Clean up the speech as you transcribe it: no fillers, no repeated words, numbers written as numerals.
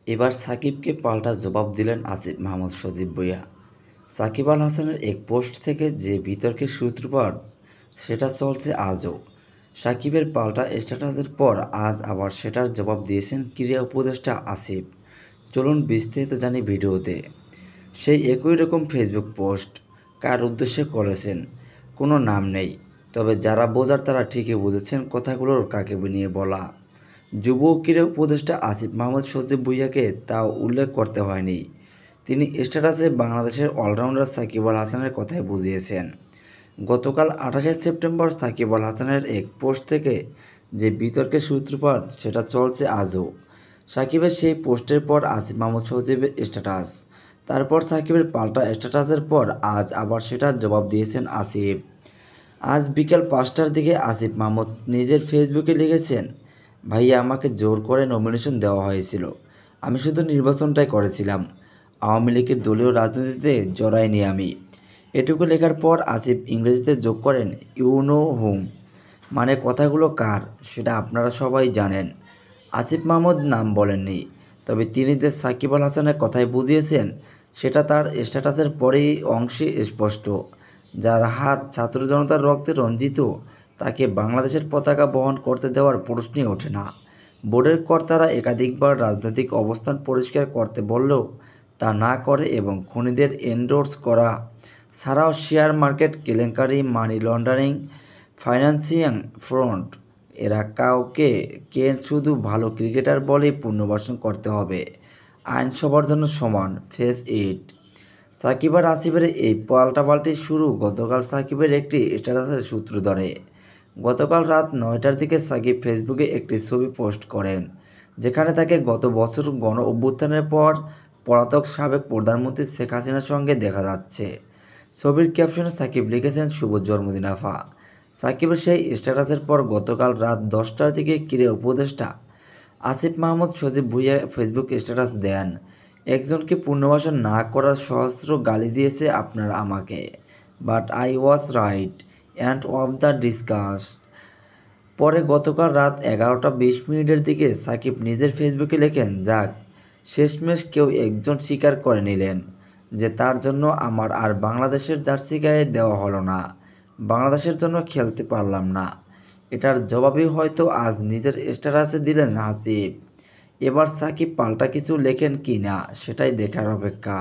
এবার সাকিবকে পাল্টা জবাব দিলেন আসিফ মাহমুদ সজীব ভুঁইয়া। সাকিব আল হাসানের এক পোস্ট থেকে যে বিতর্কের সূত্রপাত সেটা চলছে আজও। সাকিবের পাল্টা স্ট্যাটাসের পর আজ আবার সেটার জবাব দিয়েছেন ক্রীড়া উপদেষ্টা আসিফ। চলুন বিস্তারিত জানি ভিডিওতে। সেই একই রকম ফেসবুক পোস্ট কার উদ্দেশ্যে করেছেন কোনো নাম নেই, তবে যারা বোঝার তারা ঠিকই বুঝেছেন কথাগুলোর কাকে নিয়ে বলা। যুব ও ক্রীড়া উপদেষ্টা আসিফ মাহমুদ সজীব ভুঁইয়াকে তাও উল্লেখ করতে হয়নি। তিনি স্ট্যাটাসে বাংলাদেশের অলরাউন্ডার সাকিব আল হাসানের কথাই বুঝিয়েছেন। গতকাল 28 সেপ্টেম্বর সাকিব আল হাসানের এক পোস্ট থেকে যে বিতর্কের সূত্রপাত সেটা চলছে আজও। সাকিবের সেই পোস্টের পর আসিফ মাহমুদ সজীবের স্ট্যাটাস, তারপর সাকিবের পাল্টা স্ট্যাটাসের পর আজ আবার সেটার জবাব দিয়েছেন আসিফ। আজ বিকেল 5টার দিকে আসিফ মাহমুদ নিজের ফেসবুকে লিখেছেন, ভাইয়া আমাকে জোর করে নমিনেশন দেওয়া হয়েছিল, আমি শুধু নির্বাচনটাই করেছিলাম, আওয়ামী লীগের দলীয় রাজনীতিতে জড়াইনি আমি। এটুকু লেখার পর আসিফ ইংরেজিতে যোগ করেন ইউ নো হুম, মানে কথাগুলো কার সেটা আপনারা সবাই জানেন। আসিফ মাহমুদ নাম বলেননি, তবে তিনি যে সাকিব আল হাসানের কথাই বুঝিয়েছেন সেটা তার স্ট্যাটাসের পরেই অংশে স্পষ্ট। যার হাত ছাত্র জনতার রক্তে রঞ্জিত তাকে বাংলাদেশের পতাকা বহন করতে দেওয়ার প্রশ্নই ওঠে না। বোর্ডের কর্তারা একাধিকবার রাজনৈতিক অবস্থান পরিষ্কার করতে বললেও তা না করে এবং খুনিদের এন্ডোর্স করা ছাড়াও শেয়ার মার্কেট কেলেঙ্কারি, মানি লন্ডারিং, ফাইন্যান্সিং ফ্রড, এরা কাউকে কে শুধু ভালো ক্রিকেটার বলেই পুনর্বাসন করতে হবে। আইন সবার জন্য সমান, ফেস ইট। সাকিব আর আসিফের এই পাল্টাপাল্টি শুরু গতকাল সাকিবের একটি স্ট্যাটাসের সূত্র ধরে। গতকাল রাত 9টার দিকে সাকিব ফেসবুকে একটি ছবি পোস্ট করেন, যেখানে তাকে গত বছর গণ অভ্যুত্থানের পর পলাতক সাবেক প্রধানমন্ত্রী শেখ হাসিনার সঙ্গে দেখা যাচ্ছে। ছবির ক্যাপশনে সাকিব লিখেছেন, শুভ জন্মদিন আফা। সাকিবের সেই স্ট্যাটাসের পর গতকাল রাত 10টার দিকে ক্রীড়া উপদেষ্টা আসিফ মাহমুদ সজীব ভুঁইয়া ফেসবুক স্ট্যাটাস দেন, একজনকে পুনর্বাসন না করার সহস্র গালি দিয়েছে আপনারা আমাকে, but I was right and of the discuss. পরে গতকাল রাত 11টা 20 মিনিটের দিকে সাকিব নিজের ফেসবুকে লেখেন, যাক শেষমেশ কেউ একজন স্বীকার করে নিলেন যে তার জন্য আমার আর বাংলাদেশের জার্সি গায়ে দেওয়া হলো না, বাংলাদেশের জন্য খেলতে পারলাম না। এটার জবাবই হয়তো আজ নিজের স্ট্যাটাসে দিলেন হাসিব। এবার সাকিব পাল্টা কিছু লেখেন কি না সেটাই দেখার অপেক্ষা।